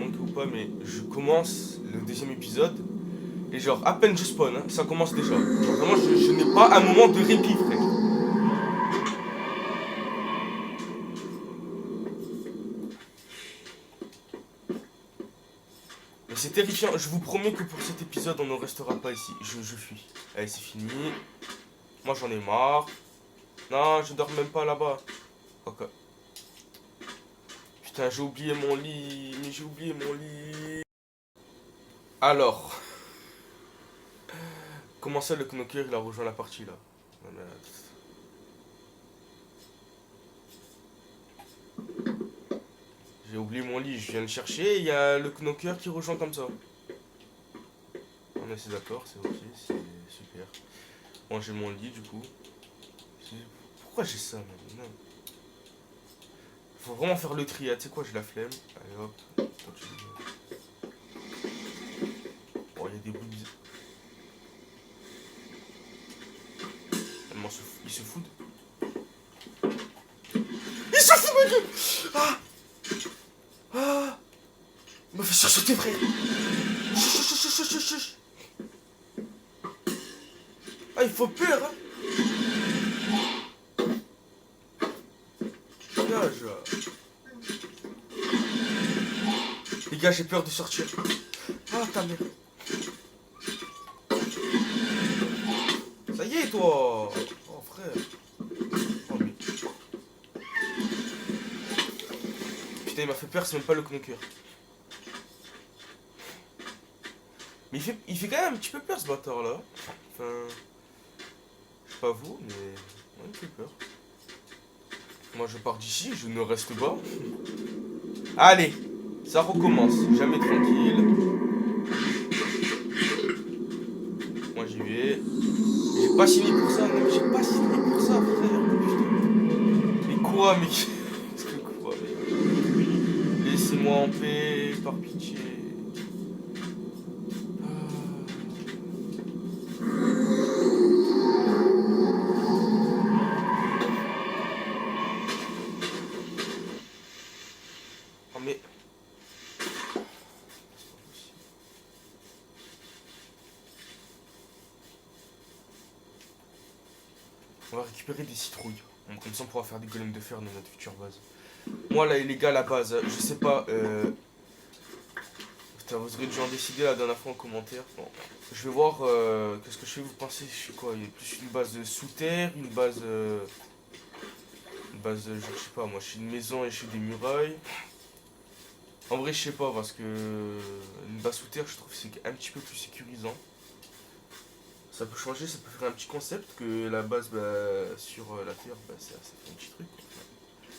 manqué ou pas, mais je commence le deuxième épisode. Et genre, à peine je spawn, hein, ça commence déjà. Genre, vraiment, je n'ai pas un moment de répit, frère. Mais c'est terrifiant. Je vous promets que pour cet épisode, on ne restera pas ici. Je fuis. Allez, c'est fini. Moi, j'en ai marre. Non, je dors même pas là-bas. Ok. Putain, j'ai oublié mon lit. Mais j'ai oublié mon lit. Alors, comment ça, le Knocker, il a rejoint la partie là? Non, mais, j'ai oublié mon lit, je viens le chercher, il y a le Knocker qui rejoint comme ça. On est d'accord, c'est ok, c'est super. Bon, j'ai mon lit du coup. Pourquoi j'ai ça, même? Non. Faut vraiment faire le tri, hein. Tu sais quoi, j'ai la flemme. Allez hop. Toi, bon, il y a des bouts de... Ils se foutent. Ils se foutent, ma gueule. Ah. Ah. Il m'a fait sursauter, frère. Chut, chut, chut, chut, chut. Ah, il faut peur, hein. Les gars, j'ai peur de sortir. Ah, ta mère. Ça y est, toi. Oh, frère. Oh, mais... Putain, il m'a fait peur, c'est même pas le Knocker. Mais il fait quand même un petit peu peur, ce bâtard-là. Enfin... Je sais pas vous, mais... Ouais, il me fait peur. Moi, je pars d'ici, je ne reste pas. Allez, ça recommence. Jamais tranquille. Moi, j'y vais. J'ai pas signé pour ça, non, j'ai pas signé pour ça, frère. Putain. Mais quoi, mais... Qu'est-ce que quoi, mais... Laissez-moi en paix, par pitié. Oh, mais... On va récupérer des citrouilles. Donc, comme ça, on pourra faire des golems de fer dans notre future base. Moi, là, les gars, la base, je sais pas... Putain, vous aurez dû en décider la dernière fois en commentaire. Bon. Je vais voir qu'est-ce que je fais. Vous pensez, je suis quoi? Il y a plus une base sous terre, une base. Une base, genre, je sais pas, moi je suis une maison et je suis des murailles. En vrai, je sais pas parce que une base sous terre, je trouve que c'est un petit peu plus sécurisant. Ça peut changer, ça peut faire un petit concept que la base sur la terre, ça fait un petit truc.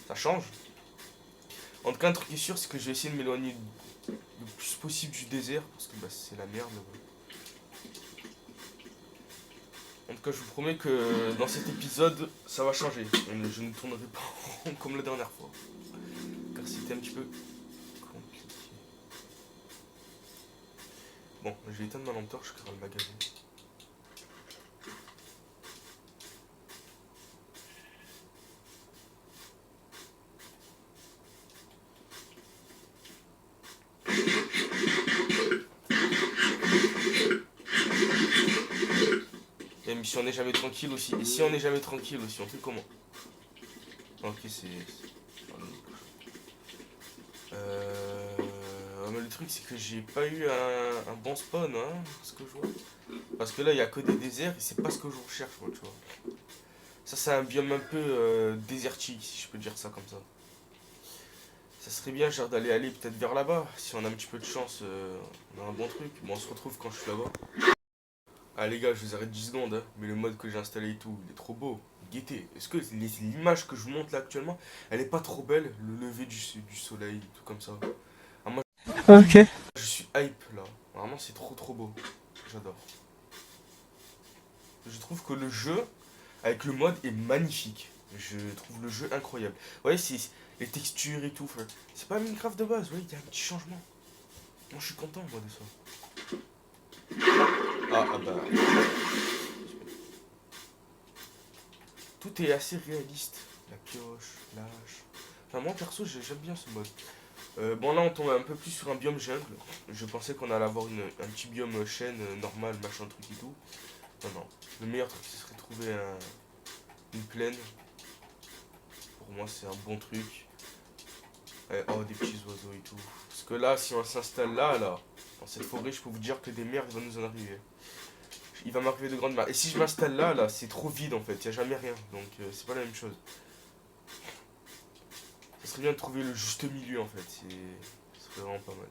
Ça change. En tout cas, un truc qui est sûr, c'est que je vais essayer de m'éloigner le plus possible du désert parce que c'est la merde. En tout cas, je vous promets que dans cet épisode, ça va changer. Je ne tournerai pas en rond comme la dernière fois. Car c'était un petit peu compliqué. Bon, je vais éteindre ma lampe torche car le magasin. Et mais si on n'est jamais tranquille aussi. Et si on n'est jamais tranquille aussi, on fait comment? Ok, c'est... Mais le truc, c'est que j'ai pas eu un bon spawn, hein, ce que je vois. Parce que là, il y a que des déserts et c'est pas ce que je recherche, moi, tu vois. Ça, c'est un biome un peu désertique, si je peux dire ça comme ça. Ça serait bien, genre, d'aller peut-être vers là-bas. Si on a un petit peu de chance, on a un bon truc. Bon, on se retrouve quand je suis là-bas. Ah, les gars, je vous arrête 10 secondes, hein. Mais le mode que j'ai installé et tout, il est trop beau. Guettez. Est-ce que l'image que je vous montre là actuellement, elle est pas trop belle? Le lever du soleil, tout comme ça. Ah, moi, Ok. je suis hype là. Vraiment, c'est trop beau. J'adore. Je trouve que le jeu, avec le mode, est magnifique. Je trouve le jeu incroyable. Vous voyez, c'est les textures et tout. C'est pas Minecraft de base, vous voyez, il y a un petit changement. Moi, je suis content, moi, de ça. Ah bah. Tout est assez réaliste. La pioche, l'âge. Enfin, moi, perso, j'aime bien ce mode. Bon là on tombe un peu plus sur un biome jungle. Je pensais qu'on allait avoir un petit biome chêne normal, machin truc et tout. Non non. Le meilleur truc ce serait de trouver une plaine. Pour moi c'est un bon truc. Oh des petits oiseaux et tout. Parce que là si on s'installe là, dans cette forêt, je peux vous dire que des merdes vont nous en arriver. Il va m'arriver de grandes merdes. Et si je m'installe là c'est trop vide en fait, il n'y a jamais rien. Donc c'est pas la même chose. Ça serait bien de trouver le juste milieu en fait, ça serait vraiment pas mal.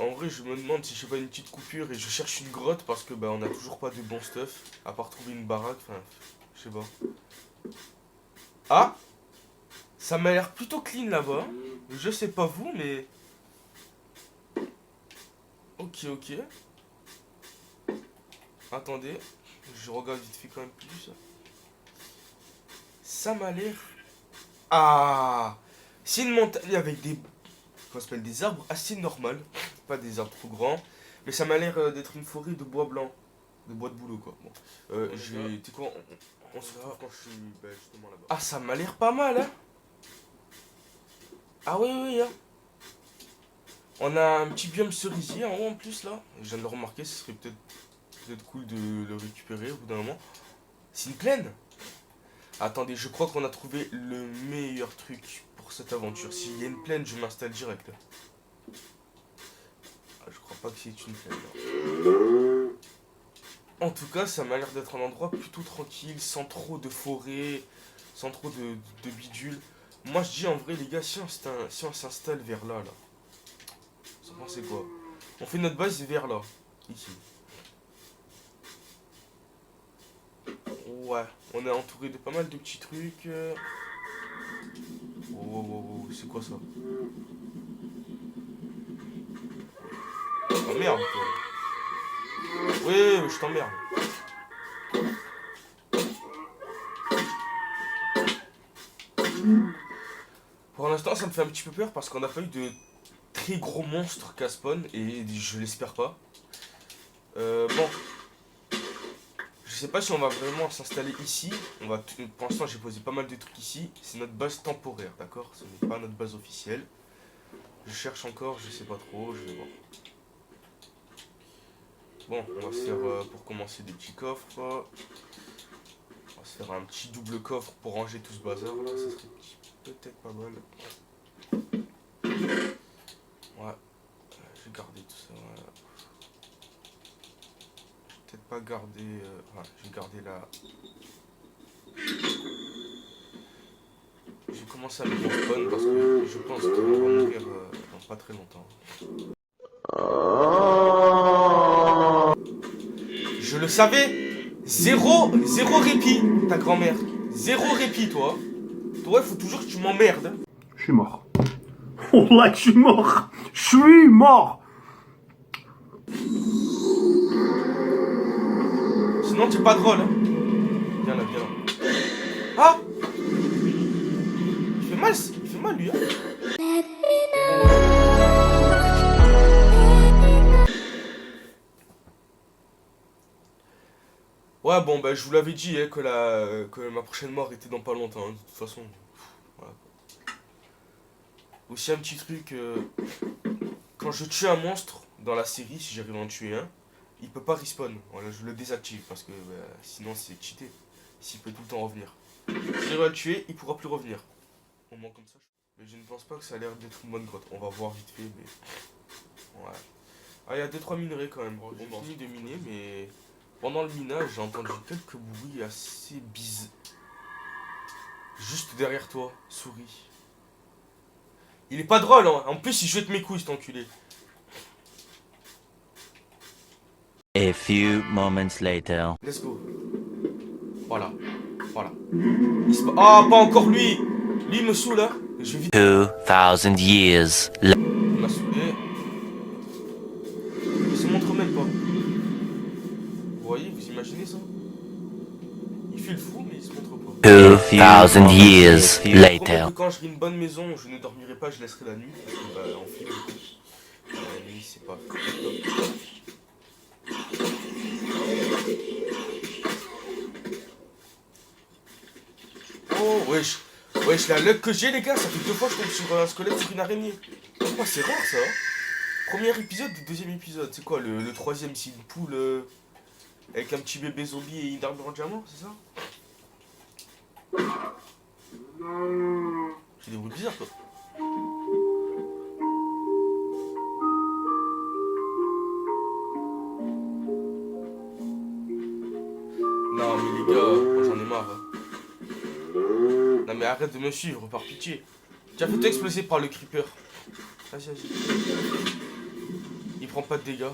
En vrai je me demande si je fais pas une petite coupure et je cherche une grotte parce que bah on a toujours pas de bon stuff, à part trouver une baraque, enfin je sais pas. Ah, ça m'a l'air plutôt clean là-bas, je sais pas vous mais... Ok ok. Attendez, je regarde vite fait quand même plus. Ça m'a l'air... Ah, c'est une montagne avec des... Qu'on s'appelle des arbres assez normales, pas des arbres trop grands, mais ça m'a l'air d'être une forêt de bois blanc, de bois de bouleau quoi. Bon, j'ai... T'es quoi on se retrouve quand je suis justement là-bas. Ah, ça m'a l'air pas mal, hein. Ah oui, oui, hein. On a un petit biome cerisier en haut en plus là. Je viens de le remarquer, ce serait peut-être cool de le récupérer au bout d'un moment. C'est une plaine. Attendez, je crois qu'on a trouvé le meilleur truc pour cette aventure. S'il y a une plaine, je m'installe direct. Ah, je crois pas que c'est une plaine. Là. En tout cas, ça m'a l'air d'être un endroit plutôt tranquille, sans trop de forêt, sans trop de bidule. Moi, je dis en vrai, les gars, si on s'installe vers là, vous en pensez quoi? On fait notre base vers là, ici. Ouais, on est entouré de pas mal de petits trucs. Oh, oh, oh, oh, c'est quoi ça? Oh merde, toi. Oui, je t'emmerde. Pour l'instant, ça me fait un petit peu peur parce qu'on a pas eu de très gros monstres qu'à spawn et je l'espère pas. Bon, je sais pas si on va vraiment s'installer ici. Pour l'instant, j'ai posé pas mal de trucs ici. C'est notre base temporaire, d'accord? Ce n'est pas notre base officielle. Je cherche encore, je sais pas trop, je vais voir. Bon, on va se faire pour commencer des petits coffres. On va se faire un petit double coffre pour ranger tout ce bazar là, ça serait peut-être pas mal. Ouais, je vais garder tout ça. Ouais. Peut-être pas garder. Ouais, je vais garder la. Je vais commencer à mettre mon spawn parce que je pense qu'on va mourir dans pas très longtemps. Je le savais. Zéro répit, ta grand-mère. Zéro répit, toi. Toi, il faut toujours que tu m'emmerdes. Je suis mort. Oh là, je suis mort. Je suis mort. Sinon, t'es pas drôle. Hein. Viens là, viens là. Ah, il fait mal lui. Hein. Ouais, bon, bah, je vous l'avais dit hein, que ma prochaine mort était dans pas longtemps. Hein, de toute façon. Voilà. Aussi, un petit truc. Quand je tue un monstre dans la série, si j'arrive à en tuer un, il peut pas respawn. Voilà, je le désactive parce que sinon c'est cheaté. S'il peut tout le temps revenir. Si j'arrive à le tuer, il pourra plus revenir. Au moins comme ça. Mais je ne pense pas que ça a l'air d'être une bonne grotte. On va voir vite fait, mais. Ouais. Ah, il y a 2-3 minerais quand même. J'ai fini de miner, mais. Pendant le minage, j'ai entendu quelques bruits assez bizarres. Juste derrière toi, souris. Il est pas drôle, hein. En plus, il jette mes couilles, cet enculé. A few moments later. Let's go. Voilà. Voilà. Ah, pas encore lui. Lui, il me saoule, hein. Je vais vite. 2000 years later. Il m'a saoulé. Il se montre même pas. Vous voyez, vous imaginez ça? Il fait le fou, mais il se montre pas. 2000 years later. Quand j'aurai une bonne maison, je ne dormirai pas, je laisserai la nuit. Parce que, bah, en film, la nuit, c'est pas top. Oh, wesh. Wesh, la luck que j'ai, les gars, ça fait 2 fois que je tombe sur un squelette sur une araignée. Oh, c'est rare ça. Premier épisode et deuxième épisode. C'est quoi le troisième? C'est une poule avec un petit bébé zombie et une armure en diamant, c'est ça? C'est des bruits bizarres quoi. Non mais les gars, moi j'en ai marre. Hein. Non mais arrête de me suivre par pitié. Tu as fait tout exploser par le creeper. Vas-y, vas-y. Il prend pas de dégâts.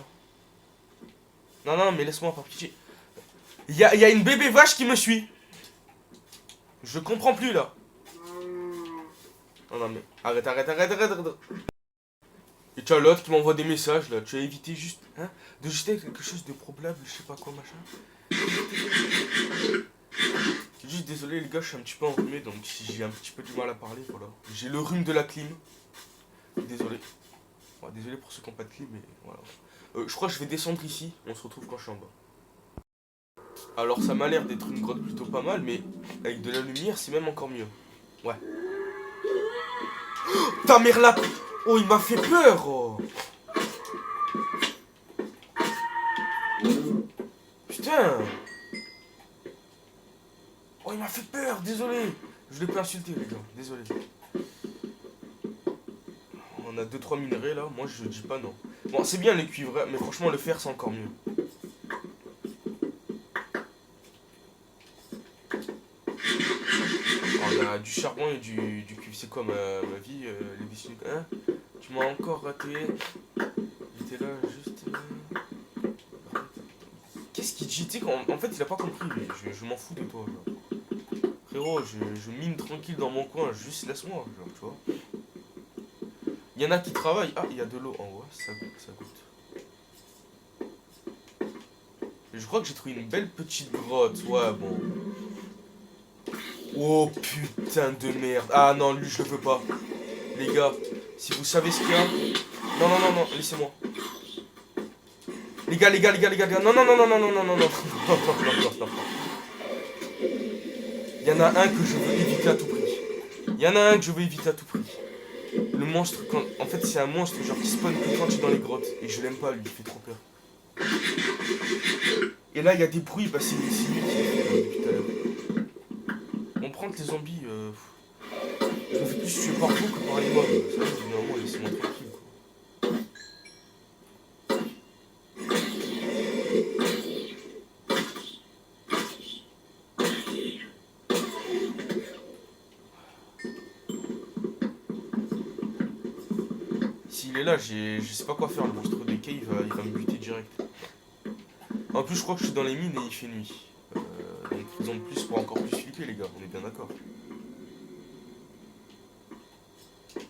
Non, non, mais laisse-moi par pitié. Il y a une bébé vache qui me suit. Je comprends plus là. Non, non, mais arrête. Et tu as l'autre qui m'envoie des messages là. Tu as évité juste hein, de jeter quelque chose de probable, je sais pas quoi, machin. Je suis juste désolé les gars, je suis un petit peu enrhumé donc si j'ai un petit peu du mal à parler, voilà. J'ai le rhume de la clim. Désolé. Ouais, désolé pour ceux qui n'ont pas de clim, mais voilà. Je crois que je vais descendre ici, on se retrouve quand je suis en bas. Alors ça m'a l'air d'être une grotte plutôt pas mal, mais avec de la lumière c'est même encore mieux. Ouais. Oh, ta mère là. Oh il m'a fait peur oh. Putain. Oh il m'a fait peur, désolé. Je l'ai pas insulté les gars, désolé. On a 2-3 minerais là, moi je dis pas non. Bon c'est bien les cuivres, mais franchement le fer c'est encore mieux. On a du charbon et du cuivre, c'est quoi ma vie, les décennies hein. Tu m'as encore raté. J'étais là juste... Qu'est-ce qu'il dit? En fait il a pas compris lui, je m'en fous de toi genre. Frérot, je mine tranquille dans mon coin, juste laisse-moi, genre tu vois. Il y en a qui travaillent. Ah, il y a de l'eau en haut, ça goûte, ça goûte. Je crois que j'ai trouvé une belle petite grotte, ouais, bon. Oh putain de merde. Ah non, lui je le veux pas. Les gars, si vous savez ce qu'il y a... Non, non, non, non, laissez-moi. Les gars, non, non, non, non, non, non, non, non, non, non. Il y en a un que je veux éviter à tout prix. Le monstre, quand... en fait c'est un monstre genre qui spawn que quand tu es dans les grottes. Et je l'aime pas lui, il fait trop peur. Et là il y a des bruits, bah c'est lui qui fait depuis tout à l'heure. On prend que les zombies, je me fais plus tuer par vous que par les mobs. Ça va, normalement laissez-moi tranquille quoi. S'il est là, je sais pas quoi faire, le monstre des caves, il va me buter direct. En plus, je crois que je suis dans les mines et il fait nuit. Donc, raison de plus pour encore plus flipper, les gars, on est bien d'accord. Oh,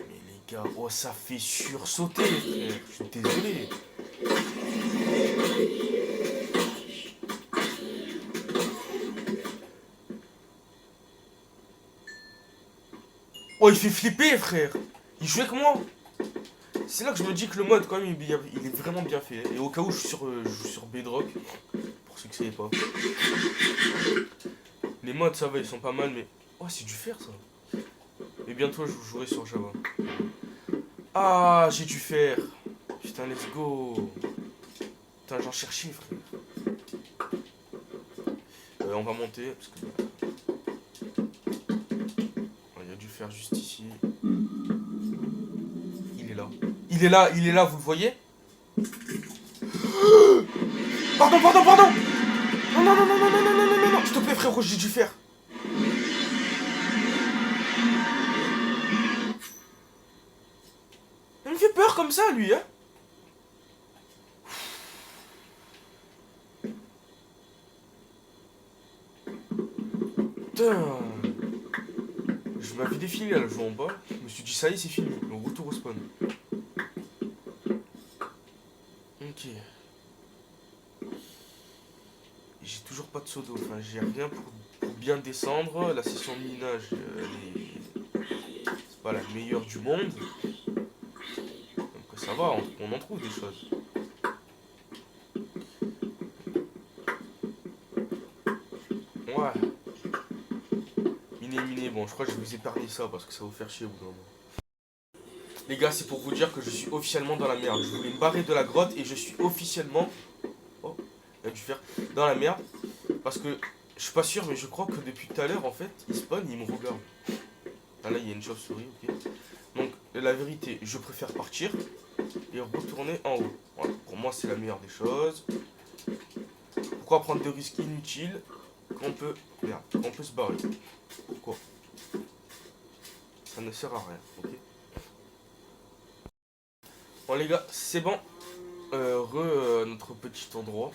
mais les gars, oh, ça fait sursauter, frère. Je suis désolé. Oh, il fait flipper, frère. Il joue avec moi. C'est là que je me dis que le mode, quand même, il est vraiment bien fait. Et au cas où je joue sur Bedrock, pour ceux qui ne savaient pas. Les mods, ça va, ils sont pas mal, mais... Oh, c'est du fer, ça. Et bientôt, je jouerai sur Java. Ah, j'ai du fer. Putain, let's go. Putain, j'en cherchais, frère. On va monter, parce que... Il y a du fer juste ici. Il est là, vous le voyez? Pardon. Non, s'il te plaît, frérot, j'ai du fer. Il me fait peur comme ça, lui, hein. Putain. Je m'avais défilé là, le jeu en bas. Je me suis dit, ça y est, c'est fini. Le retour au spawn. Ok. J'ai toujours pas de seau d'eau. Enfin, j'ai rien pour bien descendre. La session de minage, c'est pas la meilleure du monde. Donc ça va, on en trouve des choses. Ouais. Miner. mais bon, je crois que je vais vous épargner ça parce que ça va vous faire chier au bout d'un moment. Les gars, c'est pour vous dire que je suis officiellement dans la merde. Je voulais me barrer de la grotte et je suis officiellement... Oh, il a dû faire dans la merde. Parce que je suis pas sûr, mais je crois que depuis tout à l'heure, en fait, il spawn et il me regarde. Ah là, il y a une chauve-souris, ok. Donc, la vérité, je préfère partir et retourner en haut. Voilà. Pour moi, c'est la meilleure des choses. Pourquoi prendre des risques inutiles quand on peut... Merde, quand on peut se barrer? Pourquoi? Ça ne sert à rien, ok. Bon les gars, c'est bon. Notre petit endroit.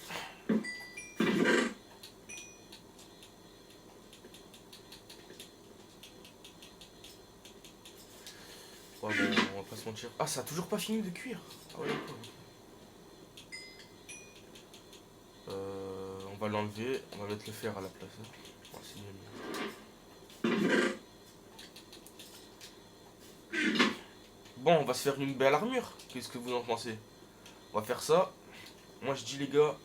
Ouais, bon, on va pas se mentir. Ah, ça a toujours pas fini de cuire. Ah ouais, d'accord. On va l'enlever. On va mettre le fer à la place. Hein. Ouais, c'est mieux. Bon, on va se faire une belle armure. Qu'est-ce que vous en pensez? On va faire ça. Moi, je dis les gars.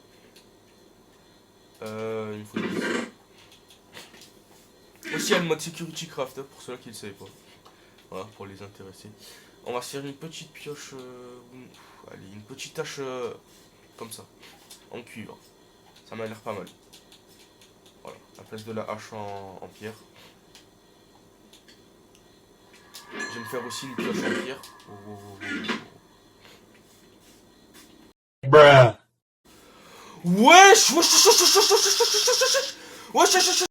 Il me faut des... Aussi, il y a le mode Security Craft, hein, pour ceux qui ne le savaient pas. Voilà, pour les intéresser. On va se faire une petite pioche... allez, une petite tâche comme ça. En cuivre. Ça m'a l'air pas mal. Voilà, à la place de la hache en pierre. Je vais me faire aussi une pioche en pierre. Bruh. Wesh, wesh, wesh, wesh, wesh, wesh, wesh, wesh, wesh.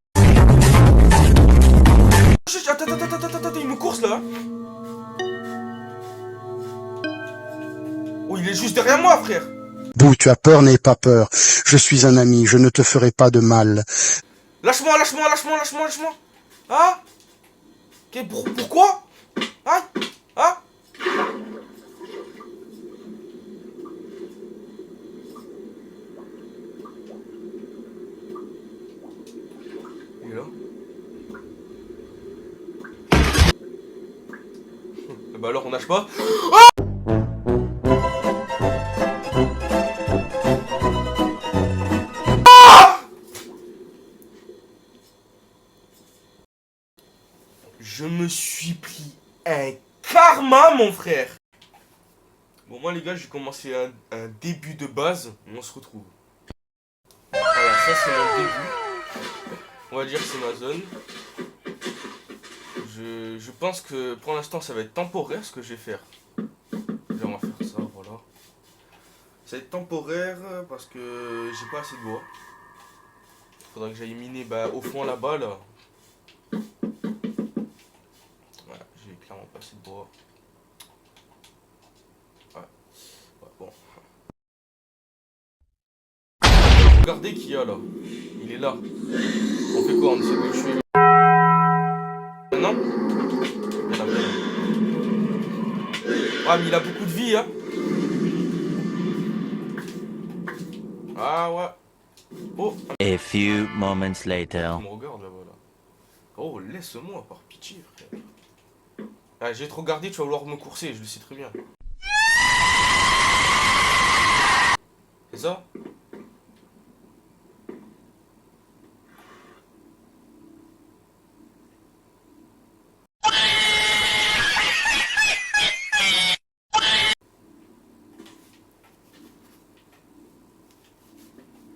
Attends, il me course là. Oh, il est juste derrière moi, frère. D'où tu as peur, n'aie pas peur. Je suis un ami, je ne te ferai pas de mal. Lâche-moi, lâche-moi, lâche-moi, lâche-moi, lâche-moi. Ah? Ok, pourquoi? Ah? Ah? Il est là. Bah alors on nage pas. Je me suis pris un karma, mon frère. Bon, moi les gars, j'ai commencé un début de base. On se retrouve. Voilà, ça c'est mon début. On va dire que c'est ma zone. Je pense que pour l'instant ça va être temporaire ce que je vais faire. Déjà, on va faire ça, voilà. Ça va être temporaire parce que j'ai pas assez de bois. Faudra que j'aille miner au fond là-bas là. Voilà, j'ai clairement pas assez de bois. Ouais, bon. Regardez qui y a là. Il est là. On fait quoi? On essaie de le tuer. Maintenant? Ah, mais il a beaucoup de vie, hein. Ah ouais. Oh. A few moments later. Il me regarde là-bas là. Oh, laisse-moi par pitié, frère. Ah, j'ai trop regardé, tu vas vouloir me courser, je le sais très bien. C'est ça?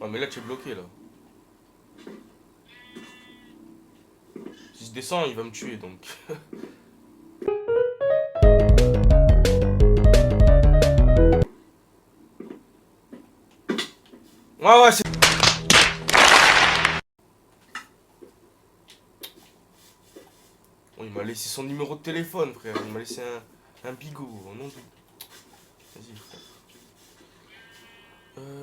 Ah, mais là tu es bloqué là. Si je descends, il va me tuer donc. Ouais, c'est... Oh, il m'a laissé son numéro de téléphone, frère. Il m'a laissé un bigot, au nom de... Vas-y, frère. Ouais.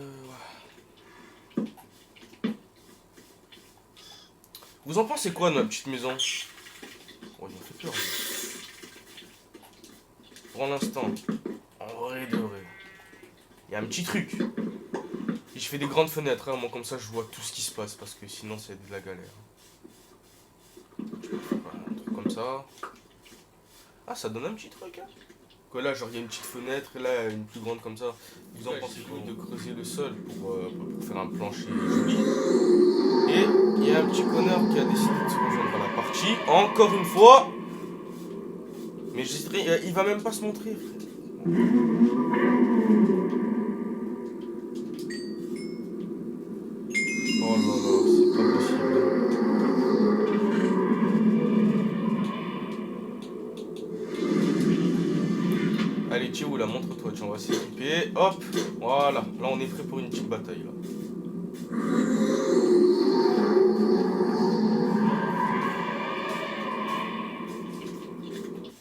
Vous en pensez quoi de ma petite maison? Oh, il m'a fait peur, lui. Pour l'instant, en vrai de vrai, il y a un petit truc. Et je fais des grandes fenêtres, hein, moi comme ça je vois tout ce qui se passe, parce que sinon c'est de la galère. Voilà, un truc comme ça. Ah, ça donne un petit truc, hein. que là, genre, il y a une petite fenêtre et là, une plus grande comme ça. Vous en pensez quoi de creuser le sol pour faire un plancher joli. Et il y a un petit connard qui a décidé de se rejoindre à la partie. Encore une fois. Mais il va même pas se montrer, frère. Oh là là, c'est pas possible. Allez, Théo, là, montre-toi, on va s'équiper. Hop, voilà. Là, on est prêt pour une petite bataille, là.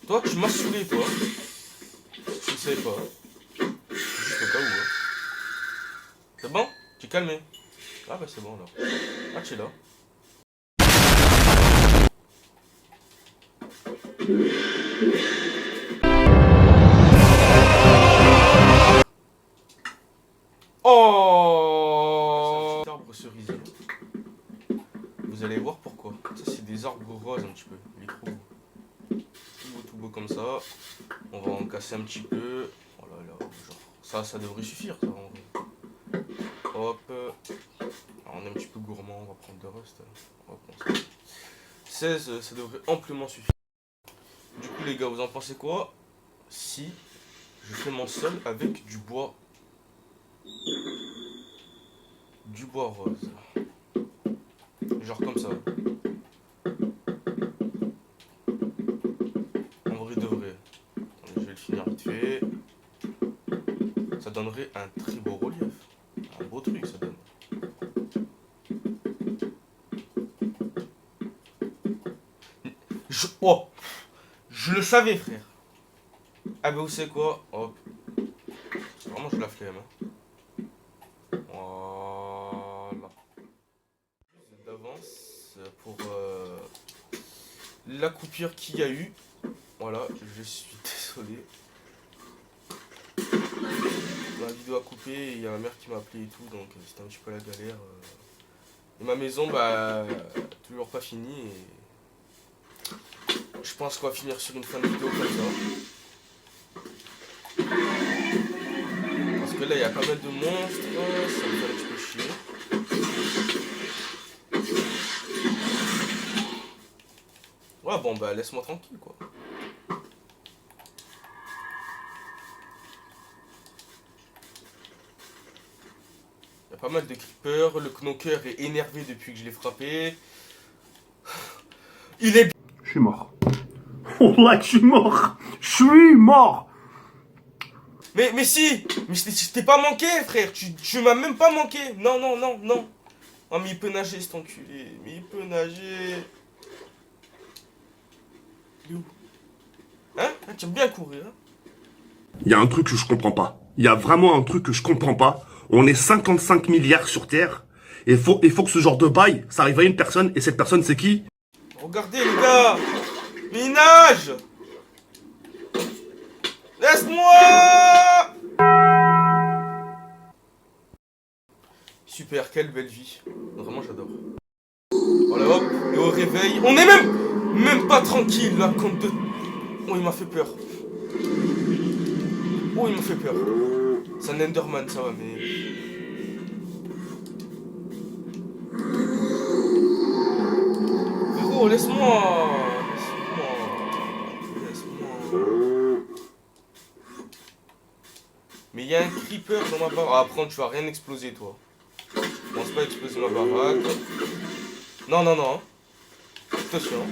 Toi, tu m'as saoulé, toi. Je ne savais pas. Juste au cas où, hein. C'est bon? Tu es calmé? Ah bah c'est bon, alors. Ah, tu es là. Oh! Cet arbre cerisier. Vous allez voir pourquoi. Ça, c'est des arbres roses un petit peu. Il est trop beau. Tout beau comme ça. On va en casser un petit peu. Oh là là, genre, ça devrait suffire, ça, en vrai. Hop. Alors, on est un petit peu gourmand, on va prendre le reste. Hop, bon, 16, ça devrait amplement suffire. Du coup, les gars, vous en pensez quoi si je fais mon sol avec du bois rose? Genre comme ça. En vrai de vrai. Attendez, je vais le finir vite fait. Ça donnerait un très beau relief. Un beau truc, ça donne. Oh, je le savais, frère. Ah bah vous savez quoi? Hop. Vraiment, je la flemme. Hein. Voilà. D'avance pour la coupure qu'il y a eu. Voilà, je suis désolé. Ma vidéo a coupé, il y a ma mère qui m'a appelé et tout, donc c'était un petit peu la galère. Et ma maison, bah, toujours pas finie. Et je pense qu'on va finir sur une fin de vidéo comme ça. Parce que là, il y a pas mal de monstres, ça me fait un petit peu chier. Ouais, bon, bah, laisse-moi tranquille, quoi. Il y a pas mal de creepers, le knocker est énervé depuis que je l'ai frappé. Il est... Je suis mort. Oh là, je suis mort. Je suis mort. Mais si! Mais je t'ai pas manqué, frère! Tu m'as même pas manqué! Non, non, non, non! Oh, mais il peut nager, cet enculé! Mais il peut nager! Il est où? Hein? Ah, tu aimes bien courir, hein? Il y a un truc que je comprends pas. Il y a vraiment un truc que je comprends pas. On est 55 milliards sur Terre. Et il faut que ce genre de bail, ça arrive à une personne. Et cette personne, c'est qui? Regardez, les gars! Mais il nage! Laisse-moi! Super, quelle belle vie. Vraiment, j'adore. Voilà, hop, et au réveil, on est même pas tranquille, là, compte de... Oh, il m'a fait peur. Oh, il m'a fait peur. C'est un Enderman, ça va, mais... Frérot, laisse-moi. Mais il y a un creeper dans ma baraque. Ah, après, tu vas rien exploser, toi. Je pense pas exploser ma baraque. Non, non, non. Attention.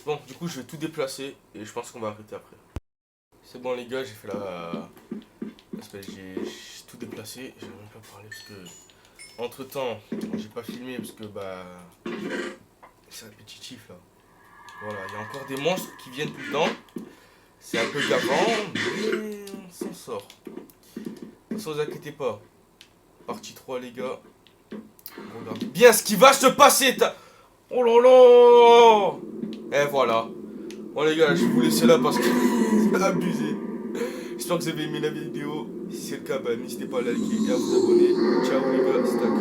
Bon, du coup, je vais tout déplacer et je pense qu'on va arrêter après. C'est bon, les gars, j'ai fait la... J'ai tout déplacé. J'ai même pas parlé parce que... Entre temps, j'ai pas filmé parce que, bah... C'est répétitif, là. Voilà, il y a encore des monstres qui viennent tout le temps. C'est un peu gavant, mais on s'en sort. Ne vous inquiétez pas. Partie 3, les gars. Regardez bien ce qui va se passer. Oh là là. Et voilà. Bon, les gars, je vais vous laisser là parce que c'est abusé. J'espère que vous avez aimé la vidéo. Si c'est le cas, bah, n'hésitez pas à liker et à vous abonner. Ciao, les gars. C'était un